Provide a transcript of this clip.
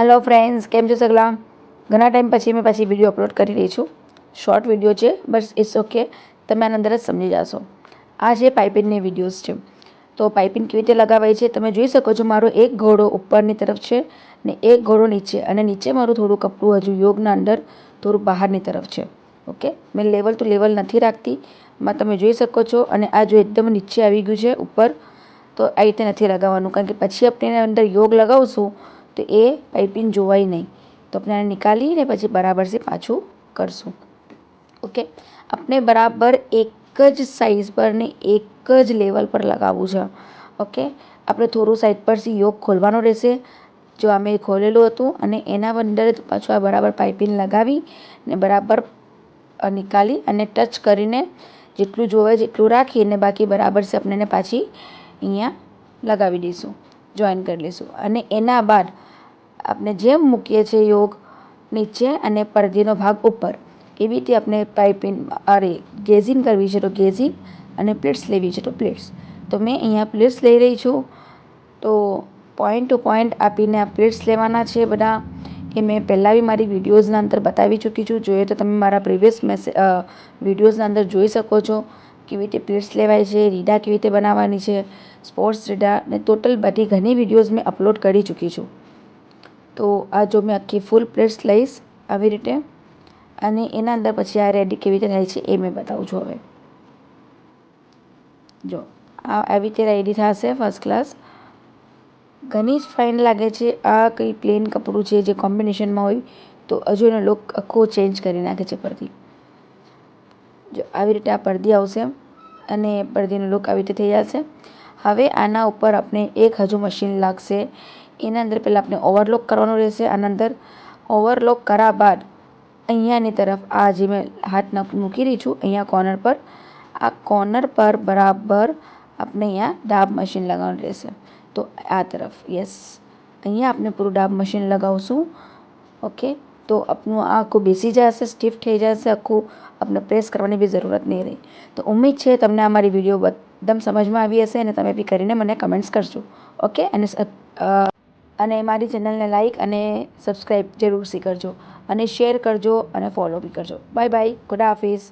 Hello friends, કેમ છો સગલા? ઘણા ટાઈમ પછી મેં પાછી વિડીયો અપલોડ કરી રહી છું. શોર્ટ વિડીયો છે, બસ ઇટ્સ ઓકે, તમે આના અંદર જ સમજી જશો. આ છે પાઇપિંગની વિડીયોઝ છે. તો પાઇપિંગ કેવી રીતે લગાવાય છે તમે જોઈ શકો છો. મારો એક ઘોડો ઉપરની તરફ છે ને એક ઘોડો નીચે, અને નીચે મારું થોડું કપડું હજુ યોગના અંદર થોડું બહારની તરફ છે. ઓકે, મેં લેવલ ટુ લેવલ નથી રાખતી, માં તમે જોઈ શકો છો. અને આ જો એકદમ નીચે આવી ગયું છે ઉપર, તો આ રીતે નથી લગાવવાનું, કારણ કે પછી આપણે એના અંદર યોગ લગાવશું તો એ પાઇપિંગ જોવાય નહીં. તો આપણે આને નિકાલીને પછી બરાબર से પાછું કરશું. ઓકે, આપણે બરાબર એક જ સાઇઝ પર ને એક જ લેવલ પર લગાવવું છે. ઓકે, આપણે થોડું સાઈડ પરથી યોગ ખોલવાનું રહેશે. જો આ મેં ખોલેલું હતું અને એના અંદર પાછું આ બરાબર પાઇપિંગ લગાવી ને બરાબર નિકાલી અને ટચ કરીને જેટલું જોવે જેટલું રાખીને બાકી બરાબર છે આપણે એને પાછી અહીંયા લગાવી દઈશું, જોઈન કરી લઈશું. અને એના બાદ આપણે જેમ મૂકીએ છીએ યોગ નીચે અને પડદીનો ભાગ ઉપર, એવી રીતે આપણે પાઇપિંગ ગેઝિંગ કરવી છે તો ગેઝિંગ, અને પ્લેટ્સ લેવી છે તો પ્લેટ્સ. તો મેં અહીંયા પ્લેટ્સ લઈ રહી છું. તો પોઈન્ટ ટુ પોઈન્ટ આપીને આ પ્લેટ્સ લેવાના છે બધા. એ મેં પહેલાં બી મારી વિડીયોઝના અંદર બતાવી ચૂકી છું. જોઈએ તો તમે મારા પ્રીવિયસ વિડીયોઝના અંદર જોઈ શકો છો કેવી રીતે પ્લેટ્સ લેવાય છે, રીડા કેવી રીતે બનાવવાની છે, સ્પોર્ટ્સ રીડા, ને ટોટલ બધી ઘણી વિડીયોઝ મેં અપલોડ કરી ચૂકી છું. તો આ જો મેં આખી ફૂલ પ્લેટ્સ લઈશ આવી રીતે, અને એના અંદર પછી આ રેડી કેવી રીતે થાય છે એ મેં બતાવું છું. હવે જો આ આવી રીતે રેડી થશે ફર્સ્ટ ક્લાસ. ઘણી જ ફાઇન લાગે છે. આ કંઈ પ્લેન કપડું છે જે કોમ્બિનેશનમાં હોય તો હજુ એનો લુક આખો ચેન્જ કરી નાખે છે પરથી. જો આવી રીતે આ પડદી આવશે અને પડદીનો લુક આવી રીતે થઈ જશે. હવે આના ઉપર આપણે એક હજુ મશીન લાગશે. એના અંદર પહેલાં આપણે ઓવરલોક કરવાનું રહેશે. આના અંદર ઓવરલોક કર્યા બાદ અહીંયાની તરફ આ જે મેં હાથ મૂકી રહી છું અહીંયા કોર્નર પર, આ કોર્નર પર બરાબર આપણે અહીંયા ડાબ મશીન લગાવવાનું રહેશે. તો આ તરફ યસ, અહીંયા આપણે પૂરું ડાબ મશીન લગાવશું. ઓકે, તો આપણું આ આખું બેસી જશે, સ્ટીફ થઈ જશે આખું, આપણે પ્રેસ કરવાની બી જરૂરત નહીં રહે. તો ઉમ્મીદ છે તમને આ મારી વિડીયો એકદમ સમજમાં આવી હશે અને તમે બી કરીને મને કમેન્ટ્સ કરજો. ઓકે, અને મારી ચેનલને લાઈક અને સબસ્ક્રાઈબ જરૂરથી કરજો, અને શેર કરજો અને ફોલો બી કરજો. બાય બાય, ખુદા હાફિઝ.